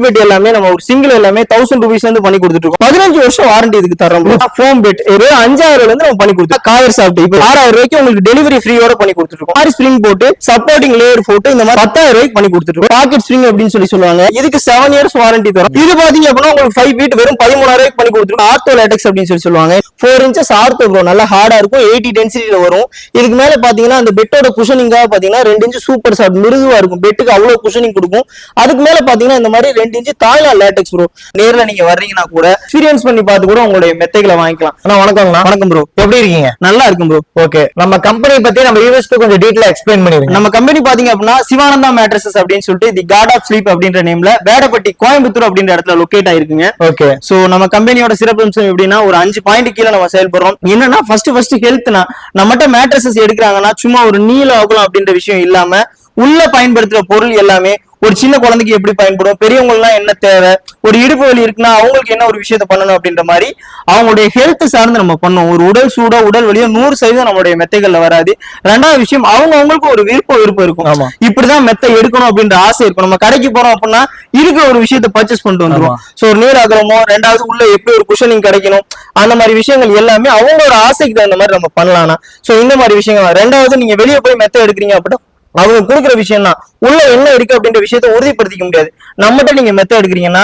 Bed எல்லாமே நம்ம ஒரு சிங்கிள் எல்லாமே 1000 rupees இருந்து பண்ணி கொடுத்துட்டு இருக்கோம். 15 வருஷம் வாரண்டி இதுக்கு தரோம். ஃபோம் பெட் 5000 இருந்து நம்ம பண்ணி கொடுத்துருக்கோம். காயர் சாப்பிட்டு இப்போ 6000 ரூபாய்க்கு உங்களுக்கு டெலிவரி ஃப்ரீயோட பண்ணி கொடுத்துட்டு இருக்கோம். மாதிரி ஸ்ப்ரிங் போட்டு சப்போர்ட்டிங் லேயர் போட்டு இந்த மாதிரி 10000 ரூபாய்க்கு பண்ணி கொடுத்துட்டு இருக்கோம். பாக்கெட் ஸ்ப்ரிங் அப்படின்னு சொல்லுவாங்க. இதுக்கு 7 years வாரண்டி தரும். இது பாத்தீங்க அப்படின்னா உங்களுக்கு 5 feet வெறும் 13000 ரூபாய்க்கு பண்ணி கொடுத்துருக்கோம். ஆர்த்தோ லேட்டெக்ஸ் அப்படின்னு சொல்லுவாங்க. 4 inches ஆர்த்தோ ப்ரோ நல்லா ஹார்டா இருக்கும். 80 டென்சிட்டில வரும். இதுக்கு மேல பாத்தீங்கன்னா அந்த பெட்டோட குஷனிங்காக பாத்தீங்கன்னா 2 inch சூப்பர் சாஃப்ட் மிருதுவா இருக்கும். பெட்டுக்கு அவ்வளவு குஷனிங் கொடுக்கும். அதுக்கு மேல பாத்தீங்கன்னா இந்த மாதிரி 2 inch தாய்லா லேட்டெக்ஸ் ப்ரோ. நேர்ல நீங்க வர்றீங்கன்னா கூட எக்ஸ்பீரியன்ஸ் பண்ணி பார்த்து கூட உங்களுடைய மெத்தைகளை வாங்கிக்கலாம். வணக்கம்ண்ணா. வணக்கம் ப்ரோ. எப்படி இருக்கீங்க? நல்லா இருக்கும் ப்ரோ. ஓகே, நம்ம கம்பெனி பத்தி நம்ம யூஎஸ்க்கு கொஞ்சம் டீடைலா எக்ஸ்பிளைன் பண்ணிருங்க. நம்ம கம்பெனி பாத்தீங்க அப்படின்னா சிவானந்தா மேட்ரஸஸ் அப்படின்னு சொல்லிட்டு தி காட் ஆஃப் ஸ்லீப் அப்படின்ற நேம்ல வேடப்பட்டி கோயம்புத்தூர் அப்படின்ற இடத்துல லொகேட் ஆயிருக்குங்க. ஓகே, சோ நம்ம கம்பெனியோட சிறப்பம்சம் எப்படின்னா ஒரு 5 பாயிண்ட் கீழே நம்ம செயல்படுறோம். என்னன்னா ஃபர்ஸ்ட் ஹெல்த்னா நம்மகிட்ட மேட்ரஸஸ் எடுக்கிறாங்கன்னா சும்மா ஒரு நீல ஆகலாம் அப்படின்ற விஷயம் இல்லாம உள்ள பயன்படுத்துற பொருள் எல்லாமே ஒரு சின்ன குழந்தைக்கு எப்படி பயன்படும், பெரியவங்க எல்லாம் என்ன தேவை, ஒரு இடுப்பு வலி இருக்குன்னா அவங்களுக்கு என்ன ஒரு விஷயத்த பண்ணணும் அப்படின்ற மாதிரி அவங்களுடைய ஹெல்த் சார்ந்து நம்ம பண்ணோம். ஒரு உடல் சூடோ உடல் வலியோ 100% நம்மளுடைய மெத்தைகள்ல வராது. ரெண்டாவது விஷயம் அவங்களுக்கு ஒரு விருப்பம் இருக்கும். இப்படிதான் மெத்தை எடுக்கணும் அப்படின்ற ஆசை இருக்கும். நம்ம கடைக்கு போறோம் அப்படின்னா இருக்கிற ஒரு விஷயத்த பர்ச்சேஸ் பண்ணிட்டு வந்துருவோம். சோ ஒரு நீராகரமோ ரெண்டாவது உள்ள எப்படி ஒரு குஷனிங் கிடைக்கணும் அந்த மாதிரி விஷயங்கள் எல்லாமே அவங்களோட ஆசைக்கு தகுந்த மாதிரி நம்ம பண்ணலாம். சோ இந்த மாதிரி விஷயங்கள். ரெண்டாவது நீங்க வெளியே போய் மெத்தை எடுக்கிறீங்க அப்படின்னா அவங்க கொடுக்குற விஷயம் தான் உள்ள என்ன இருக்கு அப்படின்ற விஷயத்த உறுதிப்படுத்திக்க முடியாது. நம்மகிட்ட நீங்க மெத்த எடுக்கிறீங்கன்னா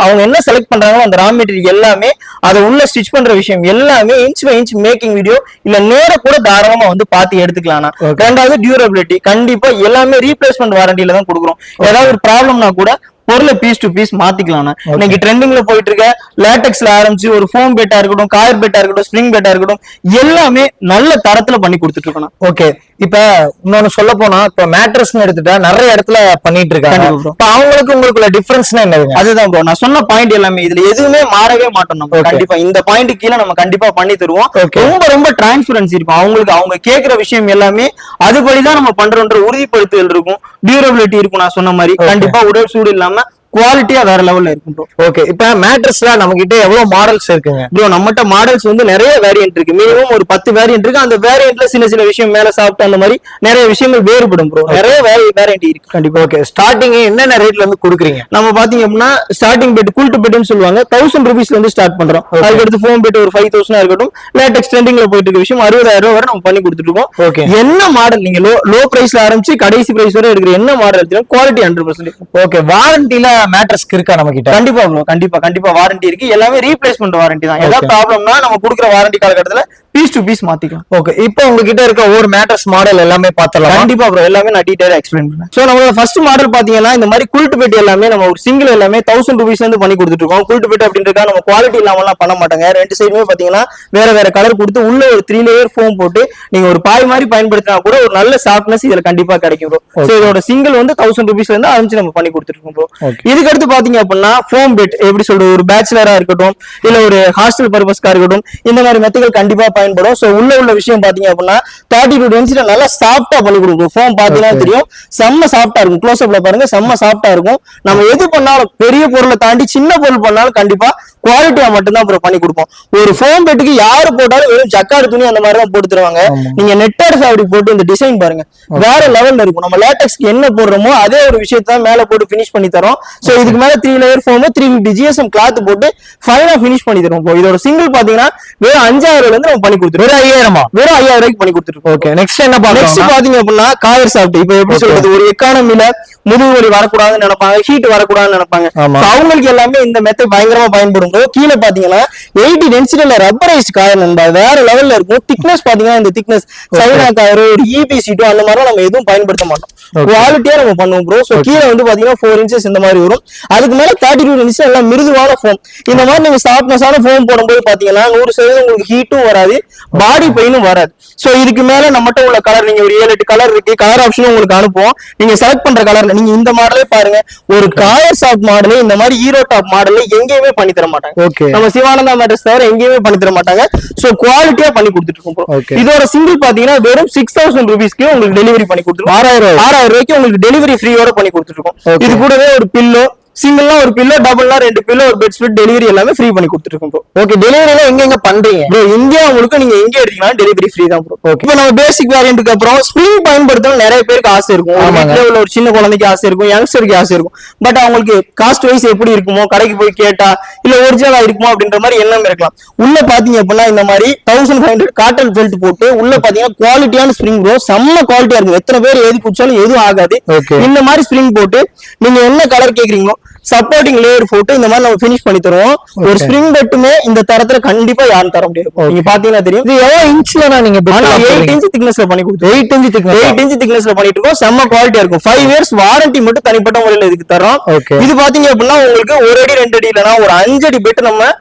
அவங்க என்ன செலக்ட் பண்றாங்களோ அந்த ரா மெட்டீரியல் எல்லாமே அதை உள்ள ஸ்டிச் பண்ற விஷயம் எல்லாமே inch by inch making video இல்ல நேர கூட தாராளமா வந்து பாத்து எடுத்துக்கலாம். ரெண்டாவது டியூரபிலிட்டி கண்டிப்பா எல்லாமே ரீப்ளேஸ்மெண்ட் வாரண்டியில தான் கொடுக்குறோம். ஏதாவது ஒரு ப்ராப்ளம்னா கூட பொருளை பீஸ் டு பீஸ் மாத்திக்கலாம். இன்னைக்கு ட்ரெண்டிங்ல போயிட்டு இருக்க லேட்டெக்ஸ்ல ஆரம்பிச்சு ஒரு ஃபோம் பெட்டா இருக்கட்டும், காயர் பெட்டா இருக்கட்டும், ஸ்ப்ரிங் பெட்டா இருக்கட்டும் எல்லாமே நல்ல தரத்துல பண்ணி கொடுத்துட்டு இருக்கணும். ஓகே, இப்ப இன்னொன்னு சொல்ல போனா இப்ப மேட்ரஸ் எடுத்துட்டா நிறைய இடத்துல பண்ணிட்டு இருக்காங்க. அவங்களுக்கு உங்களுக்குள்ள டிஃபரன்ஸ் என்னது? அதுதான் ப்ரோ நான் சொன்ன பாயிண்ட் எல்லாமே இதுல எதுவுமே மாறவே மாட்டோம். நம்ம கண்டிப்பா இந்த பாயிண்ட் கீழே நம்ம கண்டிப்பா பண்ணி தருவோம். ரொம்ப டிரான்ஸ்பரன்சி இருக்கும். அவங்களுக்கு அவங்க கேட்கிற விஷயம் எல்லாமே அதுபடிதான் நம்ம பண்றோன்ற உறுதிப்படுத்துதல் இருக்கும். டியூரபிலிட்டி இருக்கும். நான் சொன்ன மாதிரி கண்டிப்பா உடல் சூடு இல்லாம குவாலிட்டியா வேற லெவல்ல இருக்கும் ப்ரோ. ஓகே, இப்ப மேட்ரஸ்ல நம்ம கிட்ட எவ்வளவு மாடல்ஸ் இருக்குங்க ப்ரோ? நம்மகிட்ட மாடல்ஸ் வந்து நிறைய வேரியன்ட் இருக்கு. மினிமம் ஒரு 10 வேரியன்ட் இருக்கு. அந்த வேரியன்ட்ல சில விஷயம் மேல சாப்பிட்டு அந்த மாதிரி நிறைய விஷயங்கள் வேறுபடும் ப்ரோ. நிறைய வேரியன்ட் இருக்கு கண்டிப்பா. ஓகே, ஸ்டார்டிங் என்னென்ன ரேட்ல இருந்து கொடுக்குறீங்க? நம்ம பாத்தீங்க அப்படின்னா ஸ்டார்டிங் பெட் கூல்ட் பெட்னு சொல்லுவாங்க 1000 rupeesல இருந்து ஸ்டார்ட் பண்றோம். அதுக்கடுத்து ஃபோம் பெட் ஒரு 5000 இருக்கட்டும். லேட்டெக்ஸ் ட்ரெண்டிங்ல போயிட்டு இருக்க விஷயம் 60000 ரூபாய் வரை நம்ம பண்ணி கொடுத்துட்டு இருக்கோம். ஓகே, என்ன மாடல் நீங்க லோ பிரைஸ்ல ஆரம்பிச்சு கடைசி பிரைஸ் வரை எடுக்கிற என்ன மாடல் எடுத்தீங்கன்னா குவாலிட்டி 100%. ஓகே, வாரண்டில மேட்ரஸ்க்கு இருக்கா நம்ம கிட்ட? கண்டிப்பா ப்ரோ, கண்டிப்பா வாரண்டி இருக்கு. எல்லாமே ரீப்ளேஸ்மெண்ட் வாரண்டி தான். ஏதாவது ப்ராப்ளம்னா நம்ம கொடுக்குற வாரண்டி காலகட்டத்துல பீஸ் டு பீஸ் மாத்திக்கலாம். ஓகே, இப்போ உங்ககிட்ட இருக்க ஒவ்வொரு மேட்ரஸ் மாடல் எல்லாமே பார்த்தலாம். கண்டிப்பா ப்ரோ, எல்லாமே நான் டீடைலா எக்ஸ்பிளைன் பண்றேன். சோ நம்ம ஃபர்ஸ்ட் மாடல் பாத்தீங்கன்னா இந்த மாதிரி குல்ட் பெட் எல்லாமே நம்ம ஒரு சிங்கிள் எல்லாமே 1000 rupeesல இருந்து பண்ணி கொடுத்துட்டு இருக்கோம். குல்ட் பெட் அப்படின்றதுக்காக நம்ம குவாலிட்டி இல்லாமலாம் பண்ண மாட்டாங்க. ரெண்டு சைடுமே பாத்தீங்கன்னா வேற கலர் கொடுத்து உள்ள ஒரு 3 layer ஃபோம் போட்டு நீங்க ஒரு பாய் மாதிரி பயன்படுத்தினா கூட ஒரு நல்ல சாஃப்ட்னஸ் இதுல கண்டிப்பா கிடைக்கும் ப்ரோ. சோ இதோட சிங்கிள் வந்து 1000 rupeesல இருந்து ஆரம்பிச்சு நம்ம பண்ணி கொடுத்துட்டு இருக்கோம் ப்ரோ. இதுக்கு அடுத்து பாத்தீங்க அப்படின்னா ஃபோம் பெட் எப்படி சொல்றது, ஒரு பேச்சுலரா இருக்கட்டும் இல்ல ஒரு ஹாஸ்டல் பர்பஸ்க்கா இருக்கட்டும் இந்த மாதிரி மெத்தைகள் கண்டிப்பா பயன்படும். சோ உள்ள விஷயம் பாத்தீங்க அப்படின்னா 32 டென்சிட்டி நல்லா சாஃப்டா பண்ணி கொடுக்கும். ஃபோம் பாத்தீங்கன்னா தெரியும் செம்ம சாஃப்டா இருக்கும். க்ளோஸ் அப்ல பாருங்க செம்ம சாஃப்டா இருக்கும். நம்ம எது பண்ணாலும் பெரிய பொருளை தாண்டி சின்ன பொருள் பண்ணாலும் கண்டிப்பா குவாலிட்டியா மட்டும்தான் ப்ரோ பண்ணி கொடுப்போம். ஒரு ஃபோம் பெட்டுக்கு யாரு போட்டாலும் வெறும் ஜக்காடு துணி அந்த மாதிரி தான் போட்டு தருவாங்க. நீங்க நெட்டட் ஃபேப்ரிக் போட்டு இந்த டிசைன் பாருங்க வேற லெவல்ல இருக்கும். நம்ம லேட்டெக்ஸ்க்கு என்ன போடுறோமோ அதே ஒரு விஷயத்த மேல போட்டு பினிஷ் பண்ணி தரோம். சோ இதுக்கு மேல 3 layer ஃபோம் 350 GSM கிளாத் போட்டு ஃபைனா பினிஷ் பண்ணி தருவோம். இதோட சிங்கிள் பாத்தீங்கன்னா வெறும் 5000 இருந்து நம்ம பண்ணி கொடுத்துருவோம். வெறும் 5000 ரூபாய்க்கு பண்ணி கொடுத்துருக்கோம். ஓகே, நெக்ஸ்ட் என்ன பாத்தீங்க? நெக்ஸ்ட் பாத்தீங்க அப்படின்னா காயர் சாஃப்ட். இப்போ எப்படி சொல்றது, ஒரு எக்கானமில முதுகு வலி வரக்கூடாதுன்னு நினைப்பாங்க, ஹீட் வரக்கூடாதுன்னு நினைப்பாங்க. அவங்களுக்கு எல்லாமே இந்த மெத்தை பயங்கரமா பயன்படும். கீழே பாத்தீங்கன்னா 80 டென்சிட்டில ரப்பரைஸ்ட் காயர் நண்பா வேற லெவல்ல இருக்கும். திக்னஸ் பாத்தீங்கன்னா இந்த திக்னஸ் சைனா காயர் ஒரு EB சீட்டோ அந்த மாதிரி நம்ம எதுவும் பயன்படுத்த மாட்டோம். குவாலிட்டியா நம்ம பண்ணுவோம் ப்ரோ. சோ கீழே வந்து பாத்தீங்கன்னா 4 inches இந்த மாதிரி வரும். அதுக்கு மேல 32 inches எல்லாம் மிருதுவான ஃபோம். இந்த மாதிரி நீங்க சாஃப்ட்னஸான ஃபோம் போடும்போது பாத்தீங்கன்னா 100% உங்களுக்கு ஹீட்டும் வராது, பாடி பெயினும் வராது. சோ இதுக்கு மேல நம்மகிட்ட உள்ள கலர் நீங்க ஒரு 7-8 கலர் இருக்கு. கலர் ஆப்ஷனும் உங்களுக்கு அனுப்புவோம். நீங்க செலக்ட் பண்ற கலர்ல நீங்க இந்த மாடலே பாருங்க. ஒரு காயர் சாஃப்ட் மாடலே இந்த மாதிரி ஹீரோ டாப் மாடல்ல எங்கேயுமே பண்ணி தர மாட்டாங்க. நம்ம சிவானந்தா மேட்ரஸ் தவிர எங்கேயுமே பண்ணி தர மாட்டாங்க. சோ குவாலிட்டியா பண்ணி கொடுத்துட்டு இருக்கோம். இதோட சிங்கிள் பாத்தீங்கன்னா வெறும் 6000 rupeesக்கு உங்களுக்கு டெலிவரி பண்ணி கொடுத்துருக்கோம். 6000 ரூபாய்க்கு உங்களுக்கு டெலிவரி ஃப்ரீயோட பண்ணி கொடுத்துட்டு இருக்கோம். இது கூடவே ஒரு பில்லோ சிங்கிள்னா ஒரு பில்லோ, டபுள்னா 2 பில்லோ, ஒரு பெட் ஸ்ப்ரெட், டெலிவரி எல்லாமே ஃப்ரீ பண்ணி கொடுத்துருக்கோம் ப்ரோ. ஓகே, டெலிவரி எங்க பண்றீங்க ப்ரோ? இந்தியா உங்களுக்கு நீங்க எங்க எடுத்தீங்கன்னா டெலிவரி ஃப்ரீ தான் ப்ரோ. ஓகே, இப்போ நம்ம பேசிக் வேரியன்ட்க்கு அப்புறம் ஸ்ப்ரிங் பயன்படுத்தணும் நிறைய பேருக்கு ஆசை இருக்கும். வீட்டுல உள்ள ஒரு சின்ன குழந்தைக்கு ஆசை இருக்கும், யங்ஸ்டருக்கு ஆசை இருக்கும். பட் அவங்களுக்கு காஸ்ட் வைஸ் எப்படி இருக்குமோ, கடைக்கு போய் கேட்டா இல்ல ஒரிஜினலா இருக்குமோ அப்படின்ற மாதிரி எண்ணம் இருக்கலாம். உள்ள பாத்தீங்க அப்படின்னா இந்த மாதிரி 1500 காட்டன் பெல்ட் போட்டு உள்ள பாத்தீங்கன்னா குவாலிட்டியான ஸ்ப்ரிங் ப்ரோ, செம்ம குவாலிட்டியா இருக்கும். எத்தனை பேர் எது குடிச்சாலும் எதுவும் ஆகாது. இந்த மாதிரி ஸ்ப்ரிங் போட்டு நீங்க என்ன கலர் கேக்குறீங்களோ சப்போர்ட்டிங் லேயர் போட்டு இந்த மாதிரி நம்ம ஃபினிஷ் பண்ணி தருவோம். ஒரு ஸ்ப்ரிங் பெட்டுமே இந்த தரத்துல கண்டிப்பா யாரும் தர முடியாது. நீங்க பாத்தீங்கன்னா தெரியும். இது எவ்வளவு இன்ச்ல நீங்க 8 இன்ச் திக்னஸ்ல பண்ணி கொடுத்தோம். 8 இன்ச் திக்னஸ்ல பண்ணிட்டு இருக்கோம். செம்ம குவாலிட்டியா இருக்கும். 5 இயர்ஸ் வாரண்டி மட்டும் தனிப்பட்ட முறையில இதுக்கு தரோம். இது பாத்தீங்க அப்படின்னா உங்களுக்கு 1 அடி 2 அடி இல்லனா ஒரு 5 அடி பெட் நம்ம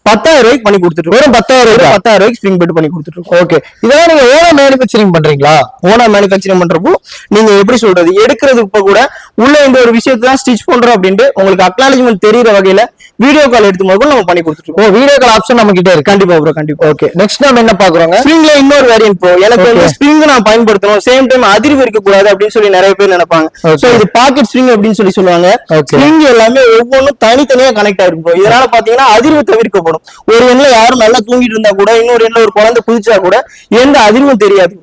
10,000 ரூபாய்க்கு பண்ணி கொடுத்துட்டு இருக்கோம். 10,000 ரூபாய்க்கு ஸ்ப்ரிங் பெட் பண்ணி கொடுத்துட்டு இருக்கோம். ஓகே, இதெல்லாம் நீங்க ஓனா மேனுஃபேக்சரிங் பண்றீங்களா? ஓனா மேனுஃபேக்சரிங் பண்றப்போ நீங்க எப்படி சொல்றது, எடுக்கிறது இப்ப கூட உள்ள இந்த ஒரு விஷயத்தை தான் ஸ்டிச் பண்றோம் அப்படின்ட்டு உங்களுக்கு அக்னாலஜ்மெண்ட் தெரியுற வகையில வீடியோ கால் எடுத்து போது நம்ம பண்ணி கொடுத்துட்டு இருக்கோம். வீடியோ கால் ஆப்ஷன் நம்ம கிட்ட இருக்கு. கண்டிப்பா ப்ரோ, கண்டிப்பா. ஓகே, நெக்ஸ்ட் நம்ம என்ன பாக்குறோம்? ஸ்ப்ரிங்ல இன்னொரு வேரியன்ட் ப்ரோ. எனக்கு வந்து ஸ்ப்ரிங் நான் பயன்படுத்தணும், சேம் டைம் அதிர்வு இருக்க கூடாது அப்படின்னு சொல்லி நிறைய பேர் நினைப்பாங்க. சோ இது பாக்கெட் ஸ்ப்ரிங் அப்படின்னு சொல்லி சொல்லுவாங்க. ஸ்ப்ரிங் எல்லாமே ஒவ்வொன்றும் தனித்தனியா கனெக்ட் ஆயிருக்கும் ப்ரோ. இதனால பாத்தீங்கன்னா அதிர்வு தவிர்க்கப்படும். ஒரு எண்ணில யாரும் நல்லா தூங்கிட்டு இருந்தா கூட இன்னொரு எண்ணில ஒரு குழந்தை குதிச்சா கூட எந்த அதிர்வும் தெரியாது.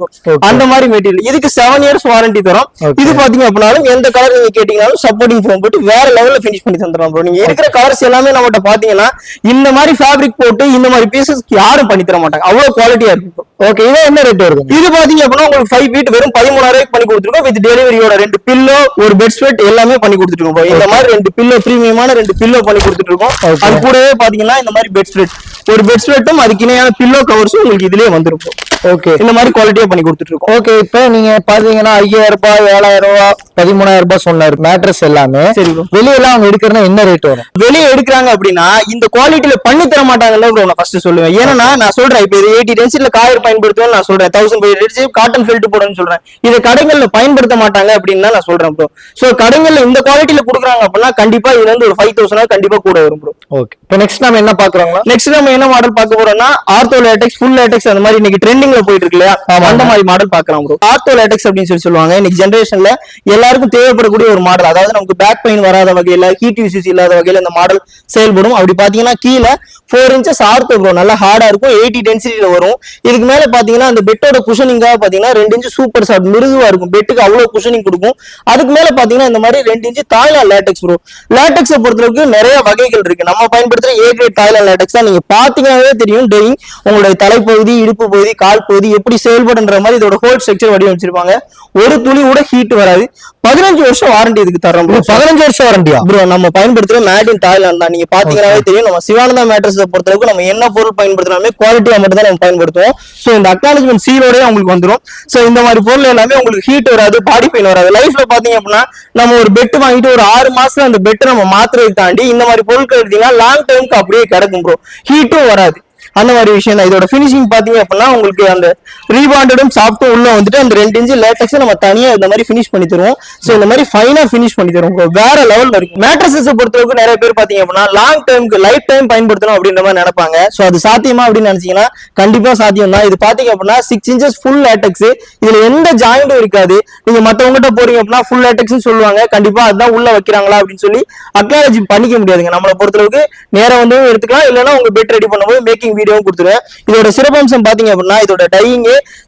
அந்த மாதிரி மெட்டீரியல். இதுக்கு 7 இயர்ஸ் வாரண்டி தரும். இது பாத்தீங்க அப்படின்னாலும் எந்த கலர் நீங்க கேட்டீங்கன்னாலும் சப்போர்ட்டிங் ஃபோம் போட்டு வேற லெவல்ல ஃபினிஷ் பண்ணி தந்துடும் ப்ரோ. நீங்க இருக்கிற கலர்ஸ் எல்லாமே நம்மகிட்ட பாத்தீங்கன்னா இந்த மாதிரி ஃபேப்ரிக் போட்டு இந்த மாதிரி பீசஸ் யாரும் பண்ணி தர மாட்டாங்க. அவ்வளவு குவாலிட்டியா இருக்கும். ஓகே, இது என்ன ரேட் வருது? இது பாத்தீங்க அப்படின்னா உங்களுக்கு 5 ஃபீட் வெறும் 13,000 ரூபாய்க்கு பண்ணி கொடுத்துருக்கோம். வித் டெலிவரியோட 2 பில்லோ, ஒரு பெட் ஸ்ப்ரெட் எல்லாமே பண்ணி கொடுத்துட்டு இருக்கோம். இந்த மாதிரி 2 பில்லோ, பிரீமியமான 2 பில்லோ பண்ணி கொடுத்துட்டு இருக்கோம். அது கூடவே பாத்தீங்கன்னா இந்த மாதிரி பெட் ஸ்ப்ரெட், ஒரு பெட் ஸ்ப்ரெட்டும் அதுக்கு இணையான பில்லோ கவர்ஸும் உங்களுக்கு இதுலயே வந்துருக்கும். ஓகே, இந்த மாதிரி குவாலிட்டியா பண்ணி கொடுத்துட்டு இருக்கோம். ஓகே, இப்போ நீங்க பாத்தீங்கன்னா 5,000 ரூபாய், 7,000 ரூபாய், 13,000 ரூபாய் சொன்னாரு மேட்ரஸ் எல்லாமே. சரி, வெளியெல்லாம் அவங்க எடுக்கிறனா என்ன ரேட் வரும்? வெளியே எடுக்கிறாங்க அப்படின்னா இந்த குவாலிட்டியில பண்ணி தர மாட்டாங்கல்ல ப்ரோ. நான் ஃபர்ஸ்ட் சொல்லுவேன். ஏன்னா நான் சொல்றேன் இப்போ இது 80 டென்சிட்டில காயர் பயன்படுத்துவேன் நான் சொல்றேன். 1500 காட்டன் ஃபெல்ட் போடுன்னு சொல்றேன். இதை கடைகள்ல பயன்படுத்த மாட்டாங்க அப்படின்னு நான் சொல்றேன் ப்ரோ. சோ கடைகள்ல இந்த குவாலிட்டியில கொடுக்குறாங்க அப்படின்னா கண்டிப்பா இதுல இருந்து ஒரு 5,000 கண்டிப்பா கூட வரும் ப்ரோ. ஓகே, இப்போ நெக்ஸ்ட் நம்ம என்ன பாக்குறோம்? நெக்ஸ்ட் நம்ம என்ன மாடல் பார்க்க போறோம்னா ஆர்த்தோ லேட்டெக்ஸ், ஃபுல் லேட்டெக்ஸ் அந்த மாதிரி இன்னைக்கு ட்ரெண்டிங்ல போயிட்டு இருக்கு இல்லையா, அந்த மாதிரி மாடல் பார்க்கலாம் ப்ரோ. ஆர்த்தோ லேட்டெக்ஸ் அப்படின்னு சொல்லி சொல்லுவாங்க. இன்னைக்கு ஜெனரேஷன்ல எல்லாருக்கும் தேவைப்படக்கூடிய ஒரு மாடல். அதாவது நமக்கு பேக் பெயின் வராத வகையில, ஹீட் யூசேஜ் இல்லாத வகையில இந்த மாடல் செயல்படும். அப்படி பாத்தீங்கன்னா கீழே 4 இன்ச்சஸ் ஆர்த்தோ ப்ரோ, நல்லா ஹார்டா இருக்கும். 80 டென்சிட்டில வரும். இதுக்கு மேல பாத்தீங்கன்னா அந்த பெட்டோட குஷனிங்காக பாத்தீங்கன்னா 2 இன்ச் சூப்பர் சாஃப்ட் மிருதுவா இருக்கும். பெட்டுக்கு அவ்வளவு குஷனிங் கொடுக்கும். அதுக்கு மேல பாத்தீங்கன்னா இந்த மாதிரி 2 இன்ச் தாய்லாந்து லேட்டெக்ஸ் ப்ரோ. லேட்டெக்ஸை பொறுத்தளவுக்கு நிறைய வகைகள் இருக்கு. நம்ம பயன்படுத்துற ஏ கிரேட் தாய்லாந்து லேட்டெக்ஸ் தான். நீங்க பாத்தீங்கன்னாவே தெரியும் டெய்லிங் உங்களுடைய தலைப்பகுதி, இடுப்பு பகுதி, கால் பகுதி எப்படி செயல்படுன்ற மாதிரி இதோட ஹோல் ஸ்ட்ரக்சர் வடிவமைச்சிருப்பாங்க. ஒரு துளி கூட ஹீட் வராது. 15 வருஷம் வாரண்டி இதுக்கு தரோம். 15 வருஷம் வாரண்டியா ப்ரோ? நம்ம பயன்படுத்துற மேட் இன் தாய்லாந்து தான். நீங்க பாத்தீங்கன்னாவே தெரியும். நம்ம சிவானந்தா மேட்ரஸ் பொறுத்தளவுக்கு நம்ம என்ன பொருள் பயன்படுத்தினாலுமே குவாலிட்டியா மட்டும் தான் நம்ம பயன்படுத்துவோம். சோ இந்த அக்னாலஜ்மெண்ட் சீலோடய உங்களுக்கு வந்துடும். சோ இந்த மாதிரி பொருள் எல்லாமே உங்களுக்கு ஹீட் வராது, பாடி பெயின் வராது. லைஃப்ல பாத்தீங்க அப்படின்னா நம்ம ஒரு பெட் வாங்கிட்டு ஒரு 6 மாசத்துல அந்த பெட்டை நம்ம மாத்திரை தாண்டி இந்த மாதிரி பொருட்கள் எடுத்தீங்கன்னா லாங் டைமுக்கு அப்படியே கிடக்கும் ப்ரோ. ஹீட்டும் வராது. அந்த மாதிரி விஷயம் தான். இதோட பினிஷிங் பாத்தீங்க அப்படின்னா உங்களுக்கு அந்த ரீபாண்டடும் சாஃப்டும் உள்ள வந்துட்டு அந்த 2 இன்ச் லேட்டெக்ஸ் நம்ம தனியா இந்த மாதிரி பினிஷ் பண்ணி தருவோம். சோ இந்த மாதிரி ஃபைனா பினிஷ் பண்ணி தருவோம். வேற லெவல்ல இருக்கும். மேட்ரஸஸ் பொறுத்தவரைக்கும் நிறைய பேர் பாத்தீங்க அப்படின்னா லாங் டைமுக்கு லைஃப் டைம் பயன்படுத்தணும் அப்படின்ற மாதிரி நினைப்பாங்க. சோ அது சாத்தியமா அப்படின்னு நினைச்சீங்கன்னா கண்டிப்பா சாத்தியம் தான். இது பாத்தீங்க அப்படின்னா 6 இன்ச்சஸ் ஃபுல் லேட்டெக்ஸ். இதுல எந்த ஜாயிண்டும் இருக்காது. நீங்க மத்தவங்ககிட்ட போறீங்க அப்படின்னா ஃபுல் லேட்டெக்ஸ் சொல்லுவாங்க. கண்டிப்பா அதுதான் உள்ள வைக்கிறாங்களா அப்படின்னு சொல்லி அக்னாலஜ் பண்ணிக்க முடியாதுங்க. நம்மளை பொறுத்தளவுக்கு நேரம் வந்து எடுத்துக்கலாம். இல்லைன்னா உங்க பெட் ரெடி பண்ணும்போது மேக்கிங் வீடியோ கொடுத்துருவேன். இதோட சிறப்பம்சம் பாத்தீங்க அப்படின்னா இதோட டையிங்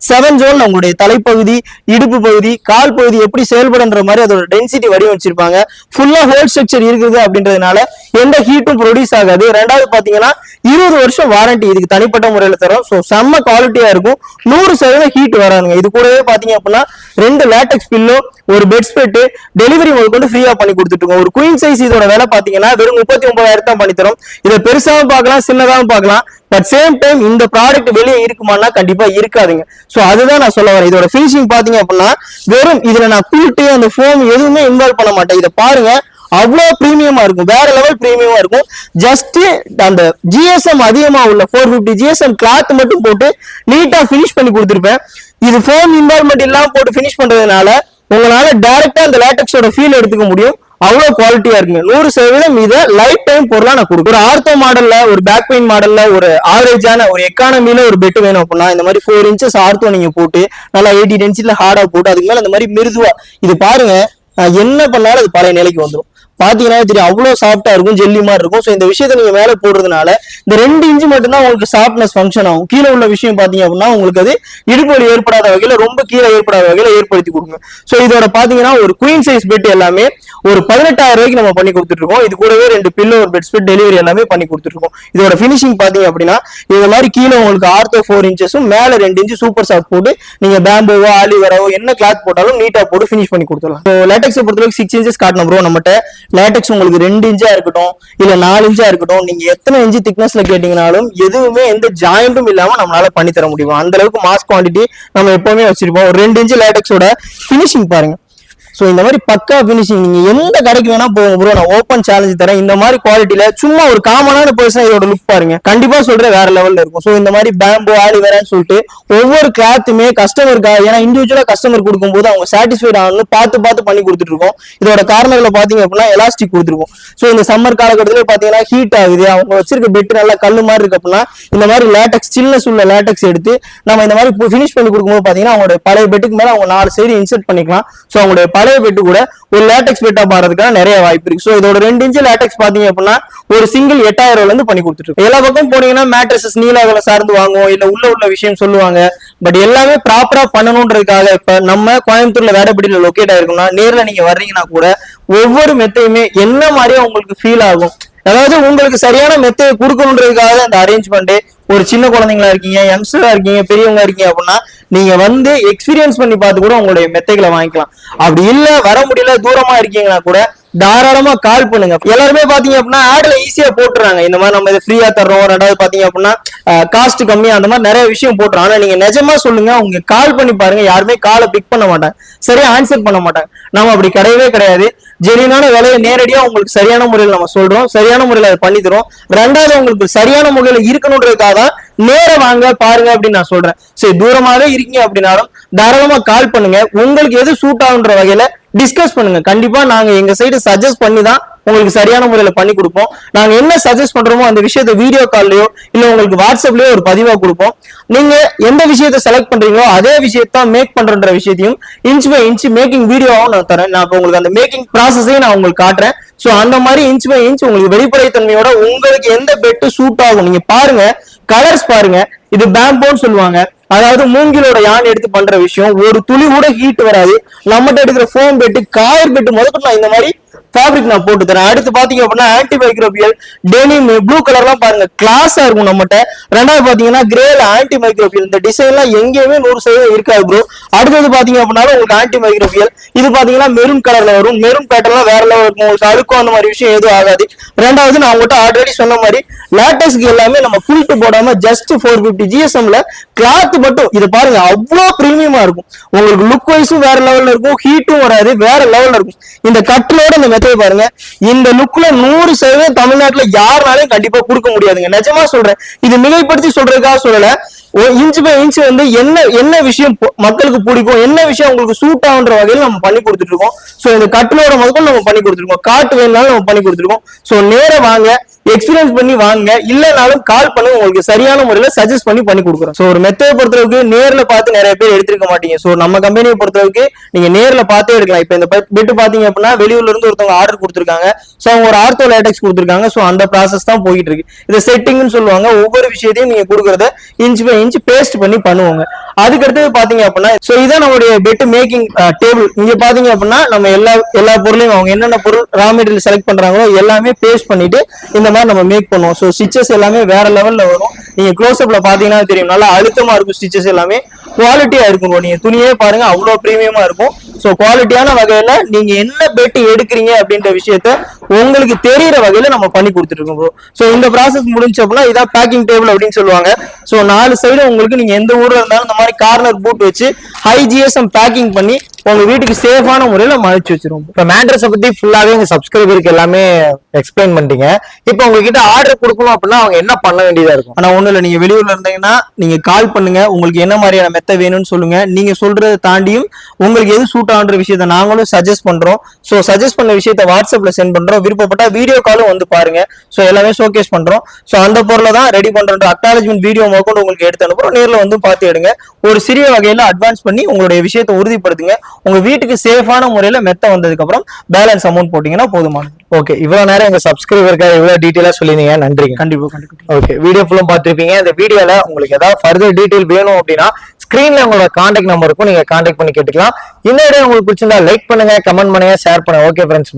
7 ஜோன் உங்களுடைய தலைப்பகுதி, இடுப்பு பகுதி, கால் பகுதி எப்படி செயல்படுன்ற மாதிரி அதோட டென்சிட்டி வடிவமைச்சிருப்பாங்க. ஃபுல்லா ஹோல் ஸ்ட்ரக்சர் இருக்குது அப்படின்றதுனால எந்த ஹீட்டும் ப்ரொடியூஸ் ஆகாது. ரெண்டாவது பாத்தீங்கன்னா 20 வருஷம் வாரண்டி இதுக்கு தனிப்பட்ட முறையில தரும். சோ செம்ம குவாலிட்டியா இருக்கும். 100% ஹீட் வரானுங்க. இது கூடவே பாத்தீங்க அப்படின்னா 2 லேட்டெக்ஸ் பில்லோ, ஒரு பெட் ஸ்ப்ரெட், டெலிவரி முதற்கொண்டு ஃப்ரீயா பண்ணி கொடுத்துட்டு இருக்கோம். ஒரு குயின் சைஸ் இதோட விலை பாத்தீங்கன்னா வெறும் 39,000 தான் பண்ணி தரும். இதை பெருசாவும் பார்க்கலாம், சின்னதாவும் பார்க்கலாம். பட் சேம் டைம் இந்த ப்ராடக்ட் வெளியே இருக்குமானா கண்டிப்பா இருக்காதுங்க. சோ அதுதான் நான் சொல்ல வரேன். இதோட ஃபினிஷிங் பாத்தீங்க அப்படின்னா வெறும் இதுல நான் கூட்டு அந்த ஃபோம் எதுவுமே இன்வால்வ் பண்ண மாட்டேன். இதை பாருங்க, அவ்வளவு பிரீமியமா இருக்கும். வேற லெவல் பிரீமியமா இருக்கும். ஜஸ்ட் அந்த ஜிஎஸ்எம் அதிகமா உள்ள 450 ஜிஎஸ்எம் கிளாத் மட்டும் போட்டு நீட்டா பினிஷ் பண்ணி கொடுத்துருப்பேன். இது ஃபோம் இன்வால்வ்மெண்ட் இல்லாம போட்டு பினிஷ் பண்றதுனால உங்களால டைரக்டா அந்த லேட்டெக்ஸோட ஃபீல் எடுத்துக்க முடியும். அவ்வளவு குவாலிட்டியா இருக்குங்க. 100% இதை லைஃப் டைம் பொருளா நான் கொடுக்குறேன். ஒரு ஆர்த்தோ மாடல்ல, ஒரு பேக் பெயின் மாடல்ல, ஒரு ஆவரேஜான ஒரு எக்கானமில ஒரு பெட் வேணும் அப்படின்னா இந்த மாதிரி 4 இன்ச்சஸ் ஆர்த்தோ நீங்க போட்டு நல்லா 80 டென்சிட்டில ஹார்டா போட்டு அதுக்கு மேல இந்த மாதிரி மிருதுவா இது பாருங்க. நான் என்ன பண்ணாலும் அது பழைய நிலைக்கு வந்துடும். பாத்தீங்கன்னா தெரியும் அவ்வளவு சாஃப்டா இருக்கும், ஜெல்லி மாதிரி இருக்கும். சோ இந்த விஷயத்த நீங்க மேல போடுறதுனால இந்த 2 இன்ச் மட்டும் தான் உங்களுக்கு சாஃப்ட்னஸ் ஃபங்க்ஷன் ஆகும். கீழே உள்ள விஷயம் பாத்தீங்க அப்படின்னா உங்களுக்கு அது இடுப்பு வலி ஏற்படாத வகையில, ரொம்ப கீழே ஏற்படாத வகையில ஏற்படுத்தி கொடுங்க. சோ இதோட பாத்தீங்கன்னா ஒரு குயின் சைஸ் பெட் எல்லாமே ஒரு 18,000 ரூபாய்க்கு நம்ம பண்ணி கொடுத்துட்டு இருக்கோம். இது கூடவே 2 பில்லோ, ஒரு பெட் ஸ்ப்ரெட் டெலிவரி எல்லாமே பண்ணி கொடுத்துட்டு இருக்கோம். இதோட ஃபினிஷிங் பாத்தீங்க அப்படின்னா இந்த மாதிரி கீழே உங்களுக்கு ஆர்த்தோ 4 இன்ச்சஸும் மேல 2 இன்ச் சூப்பர் சாஃப்ட் போட்டு நீங்க பேம்போவோ ஆலிவராவோ என்ன கிளாத் போட்டாலும் நீட்டா போட்டு ஃபினிஷ் பண்ணி கொடுத்துடலாம். லேட்டெக்ஸ் பொறுத்தவரைக்கும் 6 இன்ச்சஸ் காட்டணும் ப்ரோ. நம்மகிட்ட லேட்டெக்ஸ் உங்களுக்கு 2 இன்ச்சா இருக்கட்டும் இல்ல 4 இன்ச்சா இருக்கட்டும், நீங்க எத்தனை இன்ச் திக்னஸ்ல கேட்டீங்கனாலும் எதுவுமே எந்த ஜாயிண்டும் இல்லாம நம்மளால பண்ணி தர முடியும். அந்த அளவுக்கு மாஸ் குவான்டிட்டி நம்ம எப்பவுமே வச்சிருப்போம். ஒரு 2 இன்ச் லேட்டெக்ஸோட ஃபினிஷிங் பாருங்க. சோ இந்த மாதிரி பக்கா பினிஷிங். நீங்க எந்த கடைக்கு வேணா போங்க ப்ரோ, நான் ஓப்பன் சேலஞ்ச் தரேன். இந்த மாதிரி குவாலிட்டியில சும்மா ஒரு காமனான பர்சன் இதோட லுக் பாருங்க, கண்டிப்பா சொல்றேன் வேற லெவல்ல இருக்கும். சோ இந்த மாதிரி பேம்போ ஆலிவேரான்னு சொல்லிட்டு ஒவ்வொரு கிளாத்துமே கஸ்டமருக்காக, ஏன்னா இண்டிவிஜுவலா கஸ்டமர் கொடுக்கும்போது அவங்க சாட்டிஸ்ஃபைட் ஆகணும் பார்த்து பண்ணி கொடுத்துட்டு இருக்கோம். இதோட கார்னர்ல பாத்தீங்க அப்படின்னா எலாஸ்டிக் கொடுத்துருக்கோம். சோ இந்த சம்மர் காலகட்டத்துல பாத்தீங்கன்னா ஹீட் ஆகுது, அவங்க வச்சிருக்க பெட் நல்லா கல்லு மாதிரி இருக்கு அப்படின்னா இந்த மாதிரி லேட்டெக்ஸ், சில்னஸ் உள்ள லேட்டெக்ஸ் எடுத்து நம்ம இந்த மாதிரி ஃபினிஷ் பண்ணி கொடுக்கும்போது பாத்தீங்கன்னா அவங்களோட பழைய பெட்டுக்கு மேல அவங்க 4 சைடு இன்சர்ட் பண்ணிக்கலாம். சோ அவங்களுடைய பழைய பெட்டு கூட ஒரு லேட்டெக்ஸ் பெட்டா மாறதுக்கான நிறைய வாய்ப்பு இருக்கு. சோ இதோட 2 இன்ச் லேட்டெக்ஸ் பாத்தீங்க அப்படின்னா ஒரு சிங்கிள் 8,000 ரூபாயில இருந்து பண்ணி கொடுத்துட்டு எல்லா பக்கம் போனீங்கன்னா மேட்ரஸஸ் நீலாவல சார்ந்து வாங்குவோம், இல்ல உள்ள விஷயம் சொல்லுவாங்க. பட் எல்லாமே ப்ராப்பரா பண்ணணும்ன்றதுக்காக இப்ப நம்ம கோயம்புத்தூர்ல வேடப்படியில லொக்கேட் ஆயிருக்கோம்னா நேர்ல நீங்க வர்றீங்கன்னா கூட ஒவ்வொரு மெத்தையுமே என்ன மாதிரியா உங்களுக்கு ஃபீல் ஆகும். அதாவது உங்களுக்கு சரியான மெத்தையை கொடுக்கணுன்றதுக்காக அந்த அரேஞ்ச்மெண்ட். ஒரு சின்ன குழந்தைங்களா இருக்கீங்க, யங்ஸ்டரா இருக்கீங்க, பெரியவங்க இருக்கீங்க அப்படின்னா நீங்க வந்து எக்ஸ்பீரியன்ஸ் பண்ணி பார்த்து கூட உங்களுடைய மெத்தைகளை வாங்கிக்கலாம். அப்படி இல்ல வர முடியல தூரமா இருக்கீங்கன்னா கூட தாராளமா கால் பண்ணுங்க. எல்லாருமே பாத்தீங்க அப்படின்னா ஆட்ல ஈஸியா போட்டுறாங்க, இந்த மாதிரி நம்ம இதை ஃப்ரீயா தர்றோம், ரெண்டாவது பாத்தீங்க அப்படின்னா காஸ்ட் கம்மி, அந்த மாதிரி நிறைய விஷயம் போட்டுறோம். ஆனா நீங்க நிஜமா சொல்லுங்க, உங்க கால் பண்ணி பாருங்க, யாருமே காலை பிக் பண்ண மாட்டாங்க, சரியா ஆன்சர் பண்ண மாட்டாங்க. நம்ம அப்படி கிடையவே கிடையாது. ஜெனியூனான விலையை நேரடியா உங்களுக்கு சரியான முறையில் நம்ம சொல்றோம், சரியான முறையில் அதை பண்ணி தரோம். ரெண்டாவது உங்களுக்கு சரியான முறையில் இருக்கணுன்றதுக்காக தான் நேர வாங்க பாருங்க அப்படின்னு நான் சொல்றேன். சரி தூரமாவே இருக்கீங்க அப்படின்னாலும் தாராளமா கால் பண்ணுங்க, உங்களுக்கு எது சூட் ஆகுன்ற வகையில டிஸ்கஸ் பண்ணுங்க. கண்டிப்பா நாங்க எங்க சைடு சஜஸ்ட் பண்ணி தான் உங்களுக்கு சரியான முறையில பண்ணி கொடுப்போம். நாங்க என்ன சஜஸ்ட் பண்றோமோ அந்த விஷயத்த வீடியோ கால்லயோ இல்ல உங்களுக்கு வாட்ஸ்அப்லயோ ஒரு பதிவா கொடுப்போம். நீங்க எந்த விஷயத்த செலக்ட் பண்றீங்களோ அதே விஷயத்த மேக் பண்றன்ற விஷயத்தையும் இன்ச் பை இன்ச் மேக்கிங் வீடியோவும் நான் தரேன். நான் உங்களுக்கு அந்த மேக்கிங் ப்ராசஸையும் நான் உங்களுக்கு காட்டுறேன். சோ அந்த மாதிரி இன்ச் பை இன்ச் உங்களுக்கு வெளிப்படைத்தன்மையோட உங்களுக்கு எந்த பெட் சூட் ஆகும் நீங்க பாருங்க, கலர்ஸ் பாருங்க. இது பேம்போன்னு சொல்லுவாங்க, அதாவது மூங்கிலோட யான் எடுத்து பண்ற விஷயம். ஒரு துளி கூட ஹீட் வராது. நம்மகிட்ட எடுக்கிற ஃபோம் பெட்டு, காயர் பெட்டு முதல்ல நான் இந்த மாதிரி ஃபேப்ரிக் நான் போட்டு தரேன். அடுத்து பாத்தீங்க அப்படின்னா ஆன்டி மைக்ரோபியல் டெனிம் ப்ளூ கலர்லாம் பாருங்க கிளாஸா இருக்கும் நம்மகிட்ட. ரெண்டாவது பாத்தீங்கன்னா கிரேல ஆன்டி மைக்ரோபியல், இந்த டிசைன்லாம் எங்கேயுமே 100% இருக்காது ப்ரோ. அடுத்தது பாத்தீங்க அப்படின்னா உங்களுக்கு ஆன்டி மைக்ரோபியல், இது பாத்தீங்கன்னா மெரூன் கலர்ல வரும். மெரூன் பேட்டர்லாம் வேற லெவல் இருக்கும், உங்களுக்கு அழுக்கும் அந்த மாதிரி விஷயம் எதுவும் ஆகாது. ரெண்டாவது நான் உங்கள்கிட்ட ஆல்ரெடி சொன்ன மாதிரி லேட்டஸ்க்கு எல்லாமே நம்ம புல்ட்டு போடாம ஜஸ்ட் 450 GSMல கிளாத் மட்டும் இது பாருங்க அவ்வளவு பிரீமியமா இருக்கும். உங்களுக்கு லுக் வைஸும் வேற லெவல்ல இருக்கும், ஹீட்டும் வராது, வேற லெவல்ல இருக்கும். இந்த கட்டிலோட இந்த மெத்தையை பாருங்க, இந்த லுக்ல 100% தமிழ்நாட்டுல யாருனாலும் கண்டிப்பா கொடுக்க முடியாதுங்க. நிஜமா சொல்றேன், இது மிகைப்படுத்தி சொல்றதுக்காக சொல்லல. இன்ச் பை இன்ச் வந்து என்ன விஷயம் மக்களுக்கு பிடிக்கும், என்ன விஷயம் உங்களுக்கு சூட் ஆகுன்ற வகையில் நம்ம பண்ணி கொடுத்துட்டு இருக்கோம். சோ இந்த கட்டிலோட முதல்ல நம்ம பண்ணி கொடுத்துருக்கோம், காட்டு வேணாலும் நம்ம பண்ணி கொடுத்துருக்கோம். சோ நேர வாங்க, எக்ஸ்பீரியன்ஸ் பண்ணி வாங்க, இல்லனாலும் கால் பண்ணி உங்களுக்கு சரியான முறையில சஜஸ்ட் பண்ணி கொடுக்குறோம். சோ ஒரு மெத்தையை பொறுத்தளவுக்கு நேர்ல பார்த்து நிறைய பேர் எடுத்திருக்க மாட்டீங்க. சோ நம்ம கம்பெனியை பொறுத்தளவுக்கு நீங்க நேர்ல பார்த்தே எடுக்கலாம். இப்ப இந்த பெட் பாத்தீங்க அப்படின்னா வெளியூர்ல இருந்து ஒருத்தவங்க ஆர்டர் கொடுத்துருக்காங்க. சோ அவங்க ஒரு ஆர்த்தோ லேட்டெக்ஸ் கொடுத்துருக்காங்க. சோ அந்த ப்ராசஸ் தான் போயிட்டு இருக்கு. இதை செட்டிங்னு சொல்லுவாங்க. ஒவ்வொரு விஷயத்தையும் நீங்க கொடுக்கறத இன்ச் பை இன்ச் பேஸ்ட் பண்ணி பண்ணுவாங்க. அதுக்கு அடுத்தது பாத்தீங்க அப்படின்னா சோ இதான் நம்மளுடைய பெட் மேக்கிங் டேபிள். இங்க பாத்தீங்க அப்படின்னா நம்ம எல்லா பொருளையும் அவங்க என்னென்ன பொருள் ரா மெட்டீரியல் செலக்ட் பண்றாங்களோ எல்லாமே பேஸ்ட் பண்ணிட்டு இந்த மாதிரி நம்ம மேக் பண்ணுவோம். சோ ஸ்டிச்சஸ் எல்லாமே வேற லெவல்ல வரும். நீங்க க்ளோஸ் அப்ல பாத்தீங்கன்னா தெரியும், நல்லா அழுத்தமா இருக்கும். ஸ்டிச்சஸ் எல்லாமே குவாலிட்டியா இருக்கும். நீங்க துணியே பாருங்க அவ்வளவு பிரீமியமா இருக்கும். சோ குவாலிட்டியான வகையில நீங்க என்ன பெட் எடுக்கிறீங்க அப்படின்ற விஷயத்த உங்களுக்கு தெரியற வகையில நம்ம பண்ணி கொடுத்துட்டு இருக்கோம். சோ இந்த ப்ராசஸ் முடிஞ்சு அப்படின்னா இதான் பேக்கிங் டேபிள் அப்படின்னு சொல்லுவாங்க. சோ 4 சைடு உங்களுக்கு நீங்க எந்த ஊர்ல இருந்தாலும் இந்த மாதிரி கார்னர் பூட் வச்சு ஹை ஜிஎஸ்எம் பேக்கிங் பண்ணி உங்க வீட்டுக்கு சேஃபான முறையில மறைச்சு வச்சிருவோம். இப்ப மேட்ரஸ பத்தி ஃபுல்லாவே எங்க சப்ஸ்கிரைபருக்கு எல்லாமே எக்ஸ்பிளைன் பண்ணிட்டீங்க. இப்ப உங்ககிட்ட ஆர்டர் கொடுக்கணும் அப்படின்னா அவங்க என்ன பண்ண வேண்டியதா இருக்கும்? ஆனா ஒண்ணு இல்ல, நீங்க வெளியூர்ல இருந்தீங்கன்னா நீங்க கால் பண்ணுங்க, உங்களுக்கு என்ன மாதிரியான மெத்தை வேணும்னு சொல்லுங்க. நீங்க சொல்றதை தாண்டியும் உங்களுக்கு எது சூட் ஆகுன்ற விஷயத்த நாங்களும் சஜஸ்ட் பண்றோம். சோ சஜஸ்ட் பண்ண விஷயத்த வாட்ஸ்அப்ல சென்ட் பண்றோம். விருப்பப்பட்டா வீடியோ காலும் வந்து பாருங்க. சோ எல்லாமே ஷோகேஸ் பண்றோம். சோ அந்த பொருளை தான் ரெடி பண்றோம். அக்னாலஜ்மெண்ட் வீடியோ முதற்கொண்டு உங்களுக்கு எடுத்து அனுப்புறோம். நேர்ல வந்து பார்த்து எடுங்க. ஒரு சிறிய வகையில அட்வான்ஸ் பண்ணி உங்களுடைய விஷயத்தை உறுதிப்படுத்துங்க. உங்க வீட்டுக்கு சேஃபான முறையில மெத்த வந்ததுக்கு அப்புறம் பேலன்ஸ் அமௌண்ட் போட்டீங்கன்னா போதுமானது. ஓகே, இவ்வளவு நேரம் எங்க சப்ஸ்கிரைபருக்காக இவ்வளவு டீட்டெயிலா சொல்லிருந்தீங்க, நன்றிங்க. கண்டிப்பா. ஓகே, வீடியோ ஃபுல்லும் பார்த்திருப்பீங்க. இந்த வீடியோல உங்களுக்கு ஏதாவது ஃபர்தர் டீடைல் வேணும் அப்படின்னா ஸ்கிரீன்ல உங்களோட கான்டாக்ட் நம்பர் இருக்கும், நீங்க கான்டாக்ட் பண்ணி கேட்டுக்கலாம். இந்த வீடியோ உங்களுக்கு பிடிச்சிருந்தா லைக் பண்ணுங்க, கமெண்ட் பண்ணுங்க, ஷேர் பண்ணுங்க. Okay friends, by.